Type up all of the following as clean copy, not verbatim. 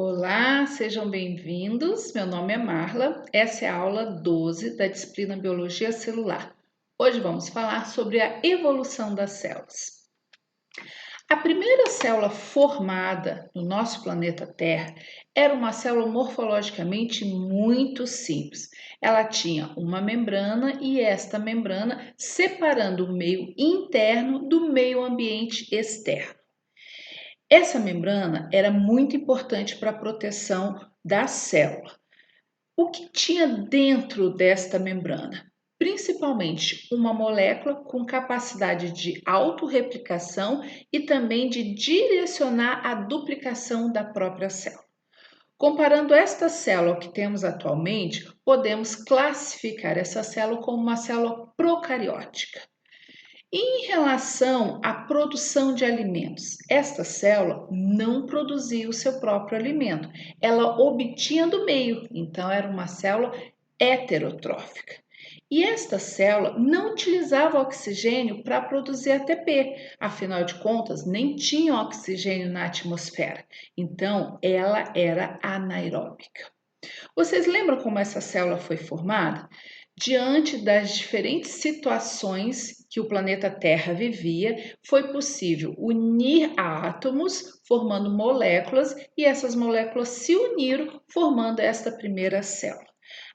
Olá, sejam bem-vindos. Meu nome é Marla. Essa é a aula 12 da disciplina Biologia Celular. Hoje vamos falar sobre a evolução das células. A primeira célula formada no nosso planeta Terra era uma célula morfologicamente muito simples. Ela tinha uma membrana e esta membrana separando o meio interno do meio ambiente externo. Essa membrana era muito importante para a proteção da célula. O que tinha dentro desta membrana? Principalmente uma molécula com capacidade de autorreplicação e também de direcionar a duplicação da própria célula. Comparando esta célula ao que temos atualmente, podemos classificar essa célula como uma célula procariótica. Em relação à produção de alimentos, esta célula não produzia o seu próprio alimento, ela obtinha do meio, então era uma célula heterotrófica. E esta célula não utilizava oxigênio para produzir ATP, afinal de contas, nem tinha oxigênio na atmosfera, então ela era anaeróbica. Vocês lembram como essa célula foi formada? Diante das diferentes situações que o planeta Terra vivia, foi possível unir átomos, formando moléculas, e essas moléculas se uniram, formando esta primeira célula.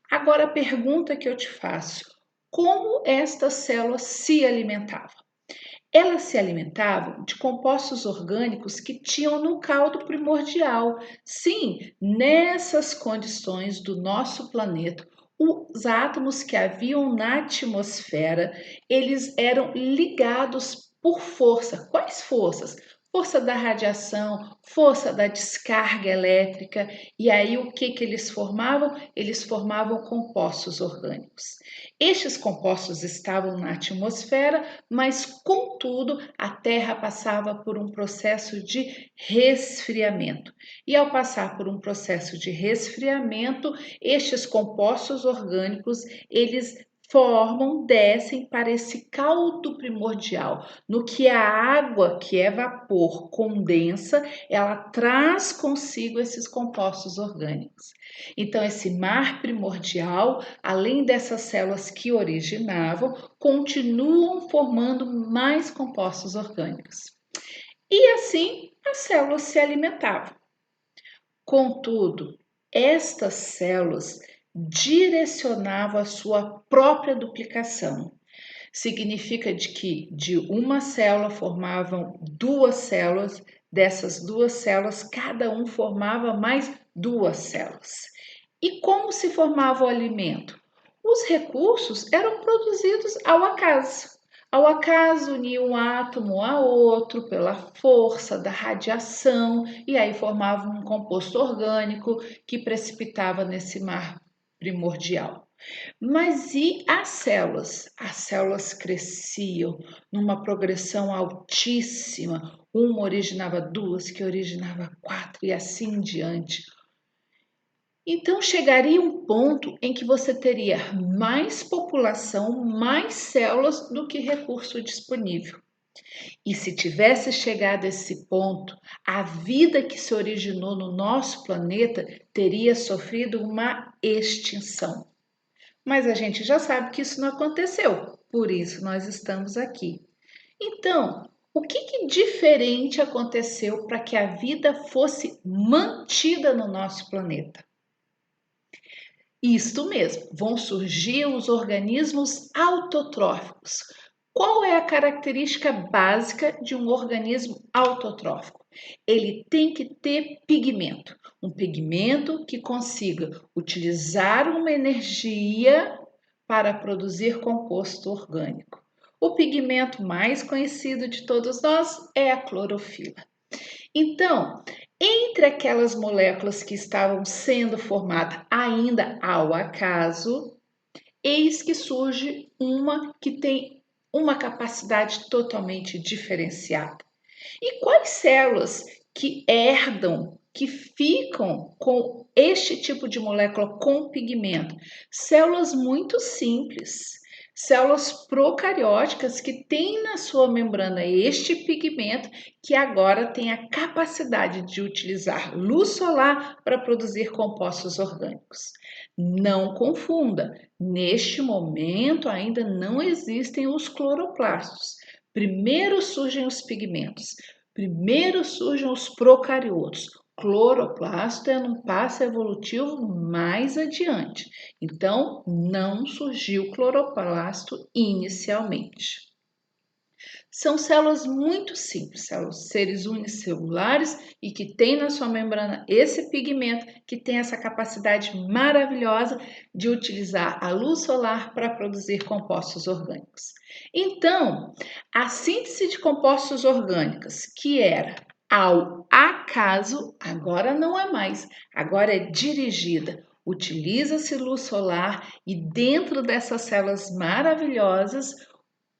Agora a pergunta que eu te faço: como esta célula se alimentava? Elas se alimentavam de compostos orgânicos que tinham no caldo primordial. Sim, nessas condições do nosso planeta, os átomos que haviam na atmosfera, eles eram ligados por força. Quais forças? Força da radiação, força da descarga elétrica. E aí o que eles formavam? Eles formavam compostos orgânicos. Estes compostos estavam na atmosfera, mas contudo a Terra passava por um processo de resfriamento. E ao passar por um processo de resfriamento, estes compostos orgânicos, eles descem para esse caldo primordial, no que a água, que é vapor, condensa, ela traz consigo esses compostos orgânicos. Então, esse mar primordial, além dessas células que originavam, continuam formando mais compostos orgânicos. E assim, as células se alimentavam. Contudo, estas células direcionavam a sua própria duplicação. Significa que de uma célula formavam duas células, dessas duas células, cada um formava mais duas células. E como se formava o alimento? Os recursos eram produzidos ao acaso. Ao acaso, unia um átomo a outro pela força da radiação e aí formava um composto orgânico que precipitava nesse mar primordial. Mas e as células? As células cresciam numa progressão altíssima. Uma originava duas, que originava quatro e assim diante. Então chegaria um ponto em que você teria mais população, mais células do que recurso disponível. E se tivesse chegado a esse ponto, a vida que se originou no nosso planeta teria sofrido uma extinção. Mas a gente já sabe que isso não aconteceu, por isso nós estamos aqui. Então, o que diferente aconteceu para que a vida fosse mantida no nosso planeta? Isto mesmo, vão surgir os organismos autotróficos. Qual é a característica básica de um organismo autotrófico? Ele tem que ter pigmento, um pigmento que consiga utilizar uma energia para produzir composto orgânico. O pigmento mais conhecido de todos nós é a clorofila. Então, entre aquelas moléculas que estavam sendo formadas ainda ao acaso, eis que surge uma que tem uma capacidade totalmente diferenciada. E quais células que herdam, que ficam com este tipo de molécula com pigmento? Células muito simples. Células procarióticas que têm na sua membrana este pigmento que agora tem a capacidade de utilizar luz solar para produzir compostos orgânicos. Não confunda, neste momento ainda não existem os cloroplastos. Primeiro surgem os pigmentos, primeiro surgem os procariotos. Cloroplasto é num passo evolutivo mais adiante. Então, não surgiu cloroplasto inicialmente. São células muito simples, seres unicelulares e que têm na sua membrana esse pigmento que tem essa capacidade maravilhosa de utilizar a luz solar para produzir compostos orgânicos. Então, a síntese de compostos orgânicos, que era ao acaso, agora não é mais, agora é dirigida. Utiliza-se luz solar e dentro dessas células maravilhosas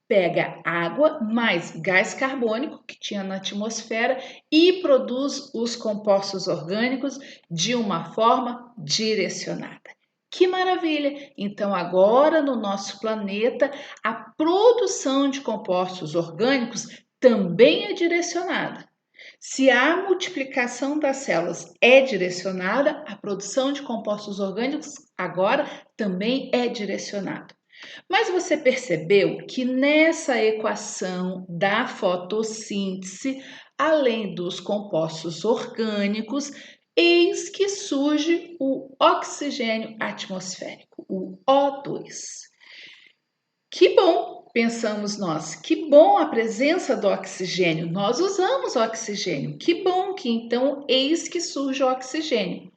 pega água mais gás carbônico que tinha na atmosfera e produz os compostos orgânicos de uma forma direcionada. Que maravilha! Então, agora no nosso planeta, a produção de compostos orgânicos também é direcionada. Se a multiplicação das células é direcionada, a produção de compostos orgânicos agora também é direcionada. Mas você percebeu que nessa equação da fotossíntese, além dos compostos orgânicos, eis que surge o oxigênio atmosférico, o O2. Que bom, pensamos nós, que bom a presença do oxigênio. Nós usamos oxigênio. Que bom que então eis que surge o oxigênio.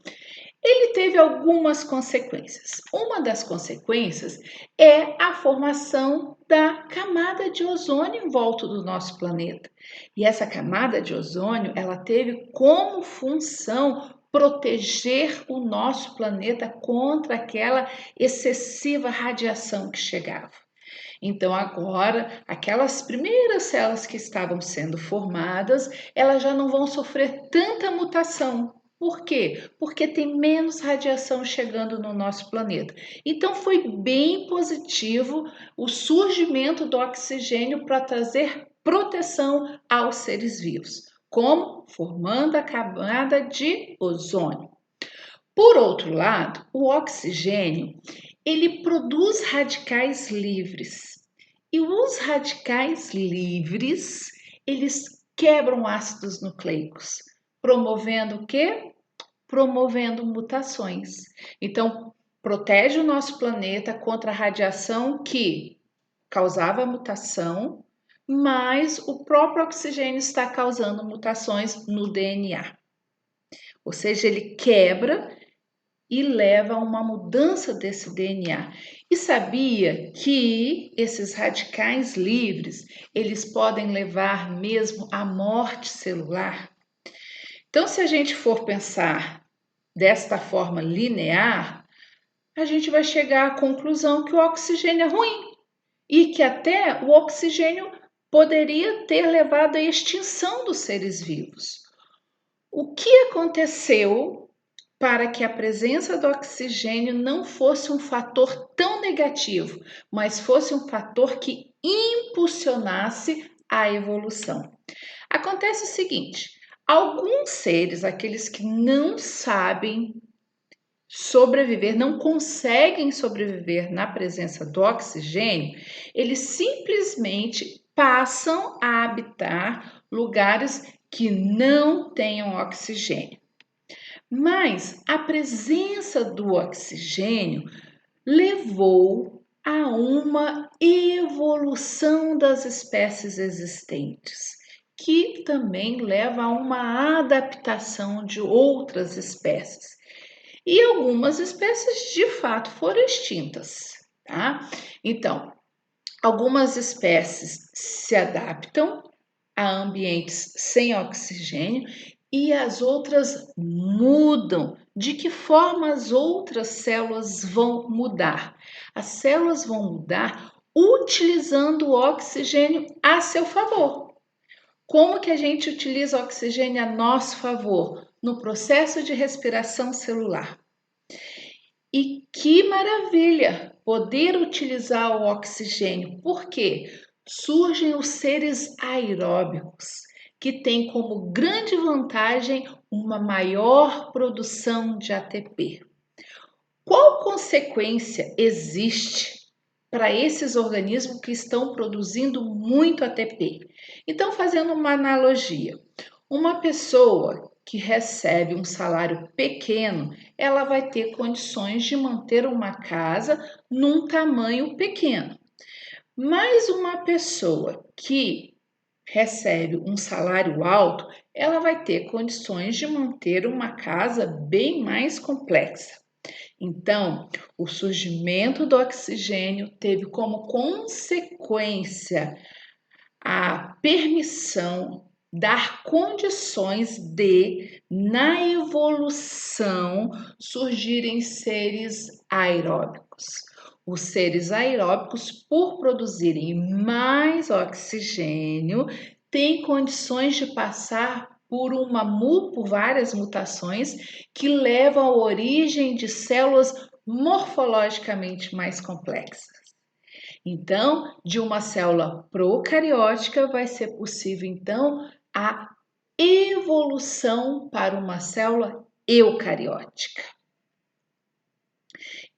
Ele teve algumas consequências. Uma das consequências é a formação da camada de ozônio em volta do nosso planeta. E essa camada de ozônio, ela teve como função proteger o nosso planeta contra aquela excessiva radiação que chegava. Então, agora, aquelas primeiras células que estavam sendo formadas, elas já não vão sofrer tanta mutação. Por quê? Porque tem menos radiação chegando no nosso planeta. Então, foi bem positivo o surgimento do oxigênio para trazer proteção aos seres vivos. Como? Formando a camada de ozônio. Por outro lado, o oxigênio, ele produz radicais livres. E os radicais livres, eles quebram ácidos nucleicos, promovendo o quê? Promovendo mutações. Então, protege o nosso planeta contra a radiação que causava mutação, mas o próprio oxigênio está causando mutações no DNA. Ou seja, ele quebra e leva a uma mudança desse DNA. E sabia que esses radicais livres, eles podem levar mesmo à morte celular? Então, se a gente for pensar desta forma linear, a gente vai chegar à conclusão que o oxigênio é ruim e que até o oxigênio poderia ter levado à extinção dos seres vivos. O que aconteceu para que a presença do oxigênio não fosse um fator tão negativo, mas fosse um fator que impulsionasse a evolução? Acontece o seguinte: alguns seres, aqueles que não sabem sobreviver, não conseguem sobreviver na presença do oxigênio, eles simplesmente passam a habitar lugares que não tenham oxigênio. Mas a presença do oxigênio levou a uma evolução das espécies existentes, que também leva a uma adaptação de outras espécies. E algumas espécies de fato foram extintas, tá? Então, algumas espécies se adaptam a ambientes sem oxigênio e as outras mudam. De que forma as outras células vão mudar? As células vão mudar utilizando o oxigênio a seu favor. Como que a gente utiliza o oxigênio a nosso favor? No processo de respiração celular. E que maravilha poder utilizar o oxigênio, porque surgem os seres aeróbicos, que têm como grande vantagem uma maior produção de ATP. Qual consequência existe para esses organismos que estão produzindo muito ATP? Então, fazendo uma analogia, uma pessoa que recebe um salário pequeno, ela vai ter condições de manter uma casa num tamanho pequeno. Mas uma pessoa que recebe um salário alto, ela vai ter condições de manter uma casa bem mais complexa. Então, o surgimento do oxigênio teve como consequência a permissão, dar condições de, na evolução, surgirem seres aeróbicos. Os seres aeróbicos, por produzirem mais oxigênio, têm condições de passar por várias mutações que levam à origem de células morfologicamente mais complexas. Então, de uma célula procariótica vai ser possível, então, a evolução para uma célula eucariótica.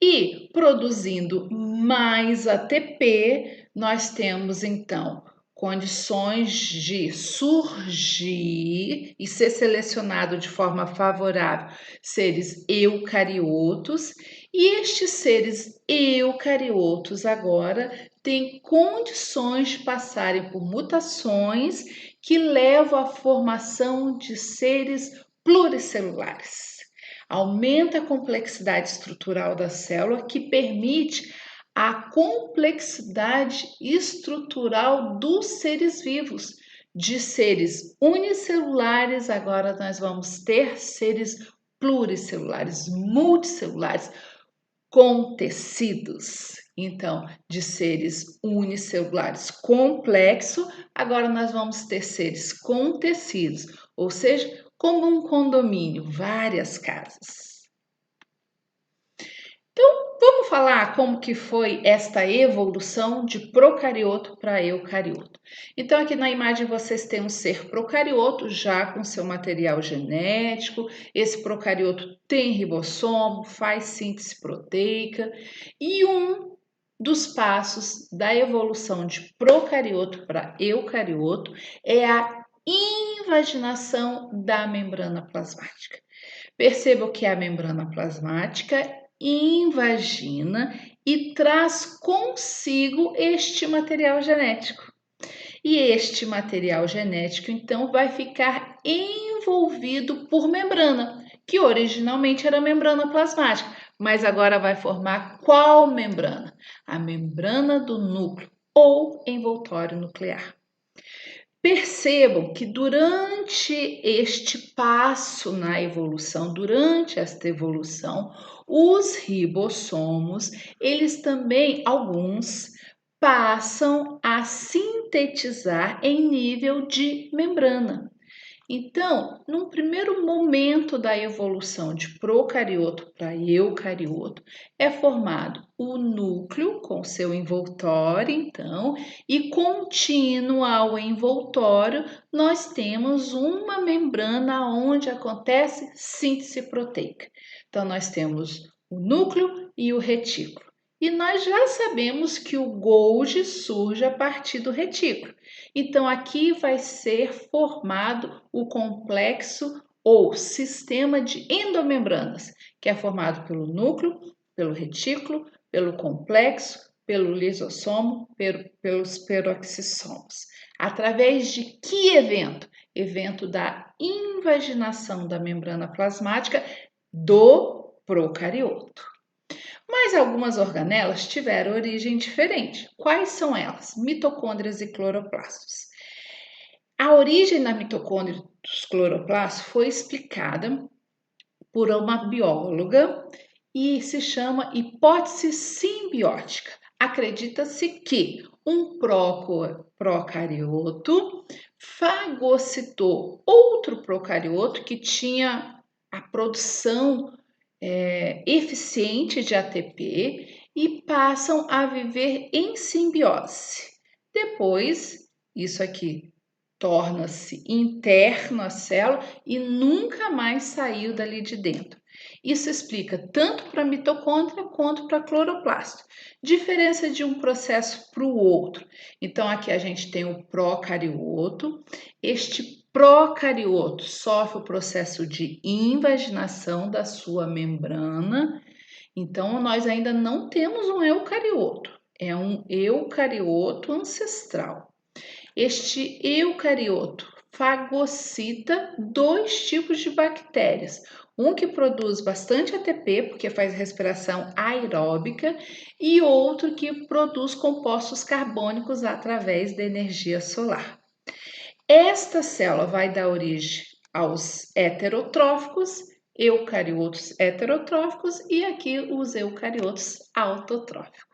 E produzindo mais ATP, nós temos, então, condições de surgir e ser selecionado de forma favorável seres eucariotos, e estes seres eucariotos agora têm condições de passarem por mutações que levam à formação de seres pluricelulares. Aumenta a complexidade estrutural da célula, que permite a complexidade estrutural dos seres vivos. De seres unicelulares, agora nós vamos ter seres pluricelulares, multicelulares, com tecidos. Então, de seres unicelulares complexos, agora nós vamos ter seres com tecidos, ou seja, como um condomínio, várias casas. Então, vamos falar como que foi esta evolução de procarioto para eucarioto. Então, aqui na imagem vocês têm um ser procarioto já com seu material genético. Esse procarioto tem ribossomo, faz síntese proteica, e um dos passos da evolução de procarioto para eucarioto é a invaginação da membrana plasmática. Percebam que a membrana plasmática invagina e traz consigo este material genético. E este material genético, então, vai ficar envolvido por membrana, que originalmente era membrana plasmática, mas agora vai formar qual membrana? A membrana do núcleo ou envoltório nuclear. Percebam que durante este passo na evolução, durante esta evolução, os ribossomos, eles também, alguns, passam a sintetizar em nível de membrana. Então, num primeiro momento da evolução de procarioto para eucarioto, é formado o núcleo com seu envoltório, então, e contínuo ao envoltório, nós temos uma membrana onde acontece síntese proteica. Então, nós temos o núcleo e o retículo. E nós já sabemos que o Golgi surge a partir do retículo. Então, aqui vai ser formado o complexo ou sistema de endomembranas, que é formado pelo núcleo, pelo retículo, pelo complexo, pelo lisossomo, pelos peroxissomos. Através de que evento? Evento da invaginação da membrana plasmática do procarioto. Mas algumas organelas tiveram origem diferente. Quais são elas? Mitocôndrias e cloroplastos. A origem da mitocôndria dos cloroplastos foi explicada por uma bióloga e se chama hipótese simbiótica. Acredita-se que um procarioto fagocitou outro procarioto que tinha a produção eficiente de ATP e passam a viver em simbiose. Depois, isso aqui torna-se interno à célula e nunca mais saiu dali de dentro. Isso explica tanto para a mitocôndria quanto para cloroplasto. Diferença de um processo para o outro. Então, aqui a gente tem o procarioto. Este procarioto sofre o processo de invaginação da sua membrana. Então, nós ainda não temos um eucarioto. É um eucarioto ancestral. Este eucarioto fagocita dois tipos de bactérias. Um que produz bastante ATP, porque faz respiração aeróbica, e outro que produz compostos carbônicos através da energia solar. Esta célula vai dar origem aos heterotróficos, eucariotos heterotróficos e aqui os eucariotos autotróficos.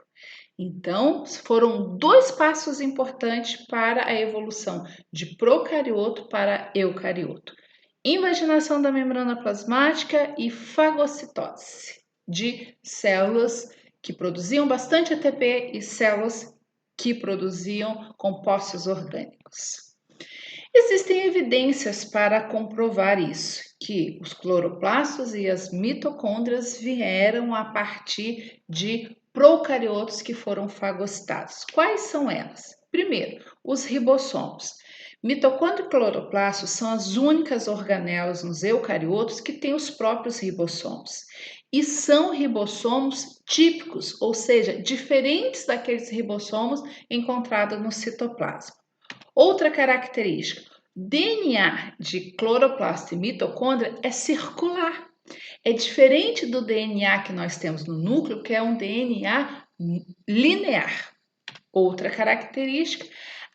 Então, foram dois passos importantes para a evolução de procarioto para eucarioto: invaginação da membrana plasmática e fagocitose de células que produziam bastante ATP e células que produziam compostos orgânicos. Existem evidências para comprovar isso, que os cloroplastos e as mitocôndrias vieram a partir de procariotos que foram fagocitados. Quais são elas? Primeiro, os ribossomos. Mitocôndria e cloroplastos são as únicas organelas nos eucariotos que têm os próprios ribossomos. E são ribossomos típicos, ou seja, diferentes daqueles ribossomos encontrados no citoplasma. Outra característica, DNA de cloroplasto e mitocôndria é circular. É diferente do DNA que nós temos no núcleo, que é um DNA linear. Outra característica,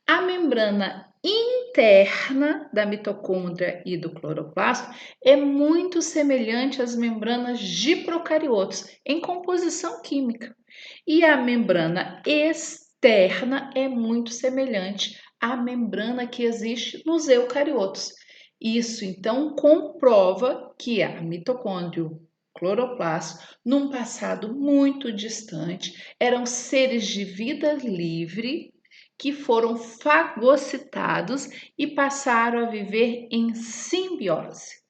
a membrana interna da mitocôndria e do cloroplasto é muito semelhante às membranas de procariotos em composição química. E a membrana externa é muito semelhante à membrana que existe nos eucariotos. Isso então comprova que a mitocôndria, o cloroplasto, num passado muito distante, eram seres de vida livre que foram fagocitados e passaram a viver em simbiose.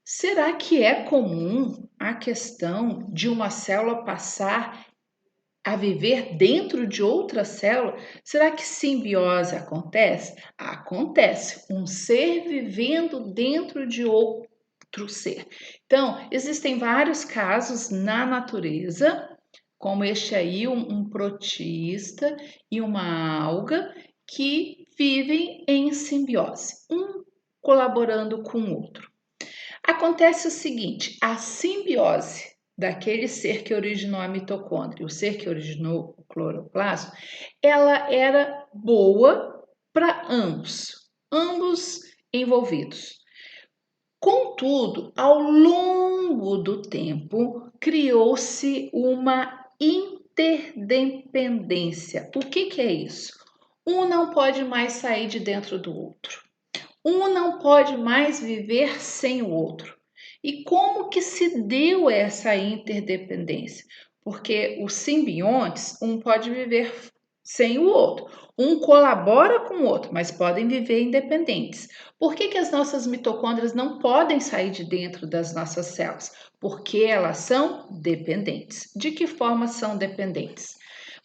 Será que é comum a questão de uma célula passar a viver dentro de outra célula? Será que simbiose acontece? Acontece. Um ser vivendo dentro de outro ser. Então, existem vários casos na natureza, como este aí, um protista e uma alga que vivem em simbiose, um colaborando com o outro. Acontece o seguinte, a simbiose daquele ser que originou a mitocôndria, o ser que originou o cloroplasto, ela era boa para ambos envolvidos. Contudo, ao longo do tempo, criou-se uma interdependência. O que é isso? Um não pode mais sair de dentro do outro. Um não pode mais viver sem o outro. E como que se deu essa interdependência? Porque os simbiontes, um pode viver sem o outro. Um colabora com o outro, mas podem viver independentes. Por que as nossas mitocôndrias não podem sair de dentro das nossas células? Porque elas são dependentes. De que forma são dependentes?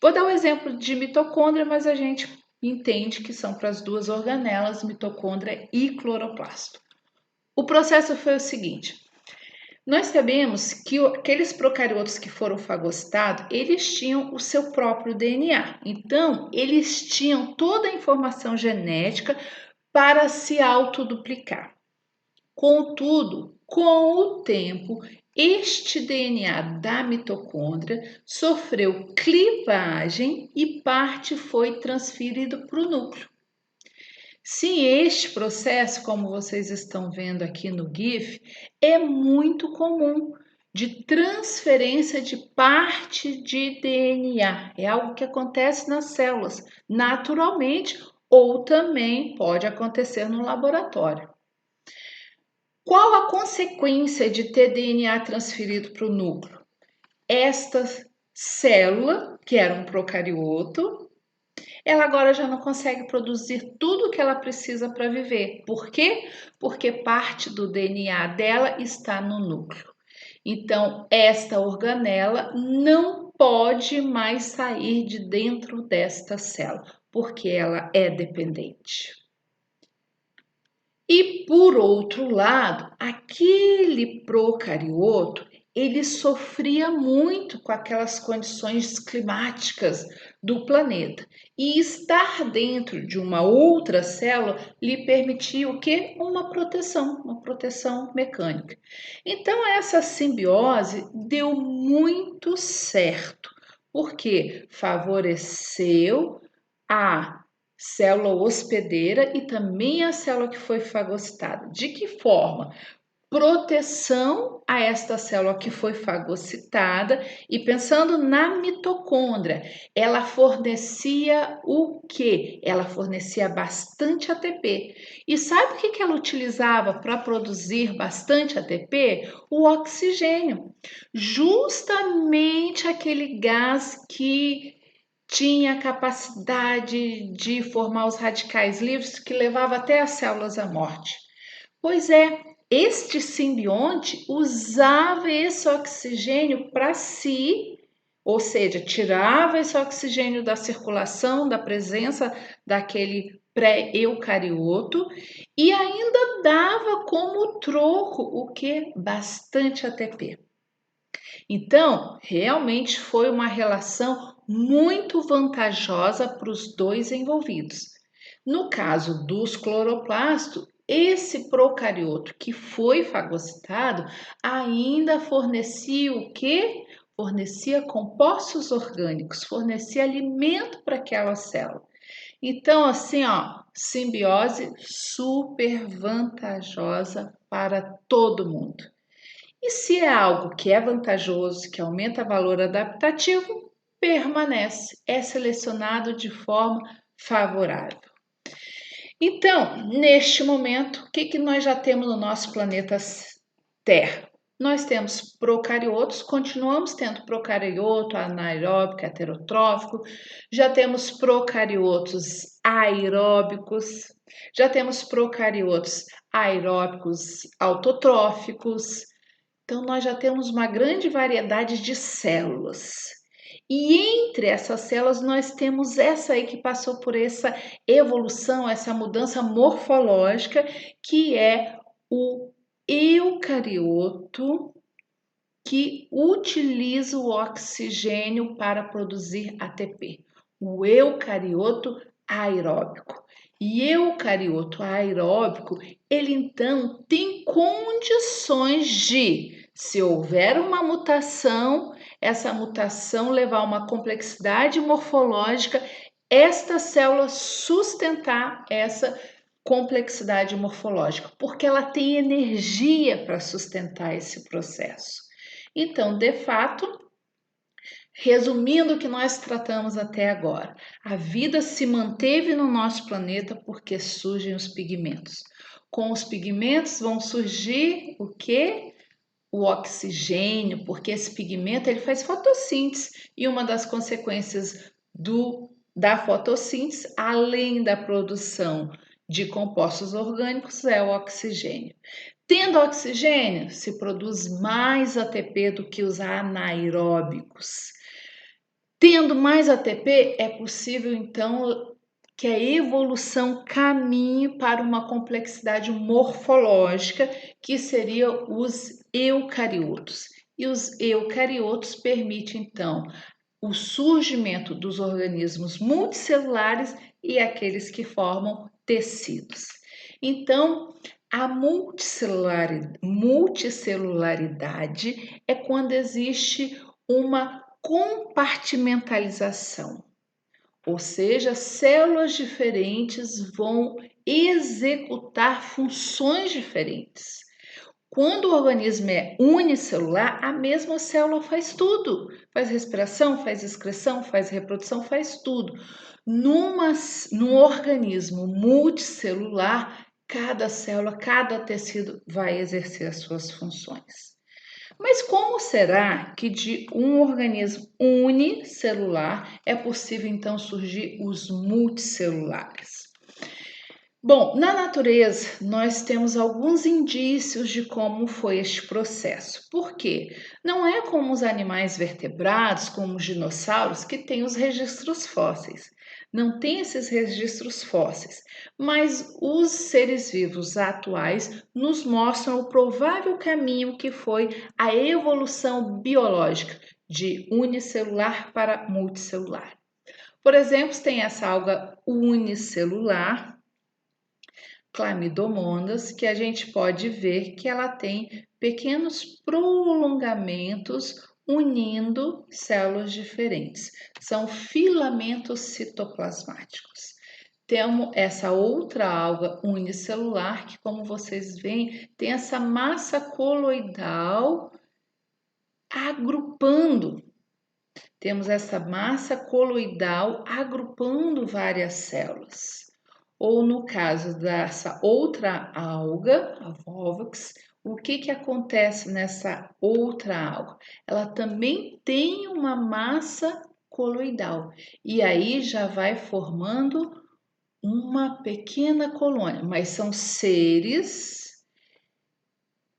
Vou dar um exemplo de mitocôndria, mas a gente entende que são para as duas organelas, mitocôndria e cloroplasto. O processo foi o seguinte: nós sabemos que aqueles procariotos que foram fagocitados, eles tinham o seu próprio DNA. Então, eles tinham toda a informação genética para se autoduplicar. Contudo, com o tempo, este DNA da mitocôndria sofreu clivagem e parte foi transferido para o núcleo. Sim, este processo, como vocês estão vendo aqui no GIF, é muito comum de transferência de parte de DNA. É algo que acontece nas células naturalmente ou também pode acontecer no laboratório. Qual a consequência de ter DNA transferido para o núcleo? Esta célula, que era um procarioto, ela agora já não consegue produzir tudo o que ela precisa para viver. Por quê? Porque parte do DNA dela está no núcleo. Então, esta organela não pode mais sair de dentro desta célula, porque ela é dependente. E por outro lado, aquele procarioto, ele sofria muito com aquelas condições climáticas do planeta. E estar dentro de uma outra célula lhe permitia o quê? Uma proteção mecânica. Então essa simbiose deu muito certo, porque favoreceu a célula hospedeira e também a célula que foi fagocitada. De que forma? Proteção a esta célula que foi fagocitada e pensando na mitocôndria, ela fornecia o quê? Ela fornecia bastante ATP. E sabe o que ela utilizava para produzir bastante ATP? O oxigênio. Justamente aquele gás que tinha capacidade de formar os radicais livres que levava até as células à morte. Pois é, este simbionte usava esse oxigênio para si, ou seja, tirava esse oxigênio da circulação, da presença daquele pré-eucarioto e ainda dava como troco o que? Bastante ATP. Então, realmente foi uma relação muito vantajosa para os dois envolvidos. No caso dos cloroplastos, esse procarioto que foi fagocitado ainda fornecia o quê? Fornecia compostos orgânicos, fornecia alimento para aquela célula. Então, assim, ó, simbiose super vantajosa para todo mundo. E se é algo que é vantajoso, que aumenta o valor adaptativo, permanece, é selecionado de forma favorável. Então, neste momento, o que nós já temos no nosso planeta Terra? Nós temos procariotos, continuamos tendo procarioto anaeróbico, heterotrófico, já temos procariotos aeróbicos, já temos procariotos aeróbicos autotróficos. Então, nós já temos uma grande variedade de células. E entre essas células, nós temos essa aí que passou por essa evolução, essa mudança morfológica, que é o eucarioto, que utiliza o oxigênio para produzir ATP. O eucarioto aeróbico. E eucarioto aeróbico, ele então tem condições de, se houver uma mutação, essa mutação levar a uma complexidade morfológica, esta célula sustentar essa complexidade morfológica, porque ela tem energia para sustentar esse processo. Então, de fato, resumindo o que nós tratamos até agora, a vida se manteve no nosso planeta porque surgem os pigmentos. Com os pigmentos vão surgir o quê? O oxigênio, porque esse pigmento ele faz fotossíntese e uma das consequências da fotossíntese, além da produção de compostos orgânicos, é o oxigênio. Tendo oxigênio, se produz mais ATP do que os anaeróbicos. Tendo mais ATP, é possível então que a evolução caminhe para uma complexidade morfológica, que seria os eucariotos. E os eucariotos permitem então o surgimento dos organismos multicelulares e aqueles que formam tecidos. Então, a multicelularidade é quando existe uma compartimentalização, ou seja, células diferentes vão executar funções diferentes. Quando o organismo é unicelular, a mesma célula faz tudo. Faz respiração, faz excreção, faz reprodução, faz tudo. Num organismo multicelular, cada célula, cada tecido vai exercer as suas funções. Mas como será que de um organismo unicelular é possível então surgir os multicelulares? Bom, na natureza nós temos alguns indícios de como foi este processo. Por quê? Não é como os animais vertebrados, como os dinossauros, que têm os registros fósseis. Não tem esses registros fósseis, mas os seres vivos atuais nos mostram o provável caminho que foi a evolução biológica de unicelular para multicelular. Por exemplo, tem essa alga unicelular, Chlamydomonas, que a gente pode ver que ela tem pequenos prolongamentos unindo células diferentes. São filamentos citoplasmáticos. Temos essa outra alga unicelular que, como vocês veem, tem essa massa coloidal agrupando. Temos essa massa coloidal agrupando várias células. Ou no caso dessa outra alga, a Volvox, o que acontece nessa outra alga? Ela também tem uma massa coloidal e aí já vai formando uma pequena colônia, mas são seres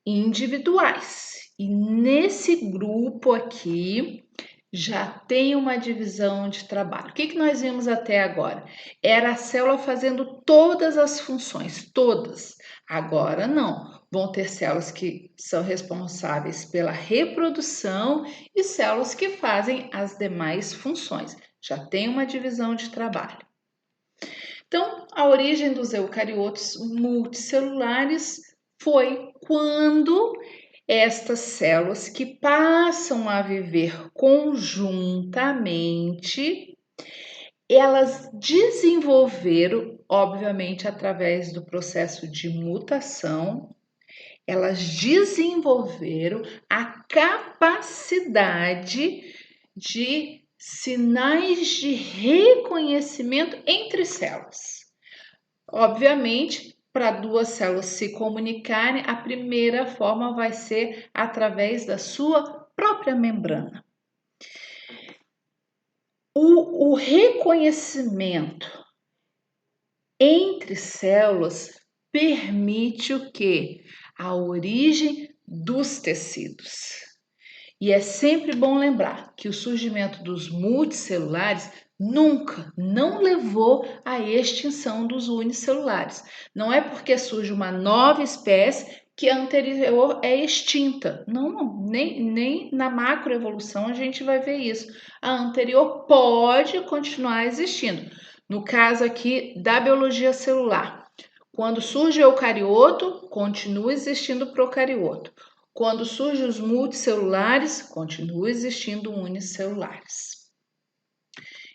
individuais. E nesse grupo aqui já tem uma divisão de trabalho. O que nós vimos até agora? Era a célula fazendo todas as funções, todas. Agora não. Vão ter células que são responsáveis pela reprodução e células que fazem as demais funções. Já tem uma divisão de trabalho. Então, a origem dos eucariotos multicelulares foi quando estas células que passam a viver conjuntamente, elas desenvolveram, obviamente, através do processo de mutação, elas desenvolveram a capacidade de sinais de reconhecimento entre células. Obviamente, para duas células se comunicarem, a primeira forma vai ser através da sua própria membrana. O reconhecimento entre células permite o quê? A origem dos tecidos. E é sempre bom lembrar que o surgimento dos multicelulares não levou à extinção dos unicelulares. Não é porque surge uma nova espécie que a anterior é extinta. Não, nem na macroevolução a gente vai ver isso. A anterior pode continuar existindo. No caso aqui da biologia celular, quando surge o eucarioto, continua existindo o procarioto. Quando surgem os multicelulares, continua existindo unicelulares.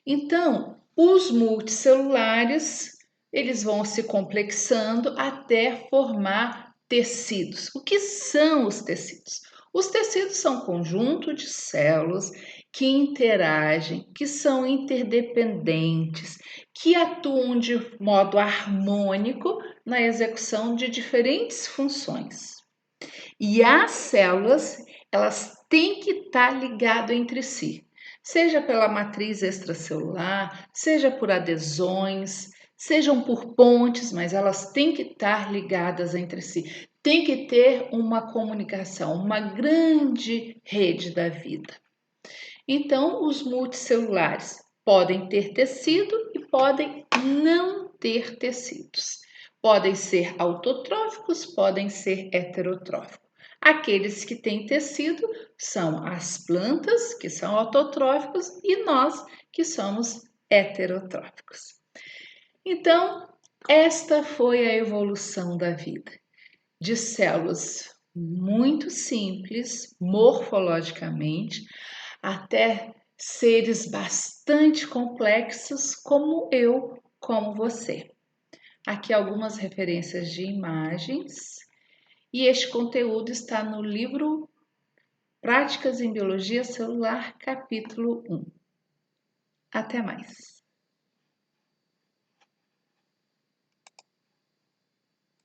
Então, os multicelulares, eles vão se complexando até formar tecidos. O que são os tecidos? Os tecidos são conjunto de células que interagem, que são interdependentes, que atuam de modo harmônico na execução de diferentes funções. E as células, elas têm que estar ligadas entre si, seja pela matriz extracelular, seja por adesões, sejam por pontes, mas elas têm que estar ligadas entre si. Tem que ter uma comunicação, uma grande rede da vida. Então, os multicelulares podem ter tecido e podem não ter tecidos. Podem ser autotróficos, podem ser heterotróficos. Aqueles que têm tecido são as plantas, que são autotróficos, e nós, que somos heterotróficos. Então, esta foi a evolução da vida, de células muito simples, morfologicamente, até seres bastante complexos como eu, como você. Aqui algumas referências de imagens. E este conteúdo está no livro Práticas em Biologia Celular, capítulo 1. Até mais!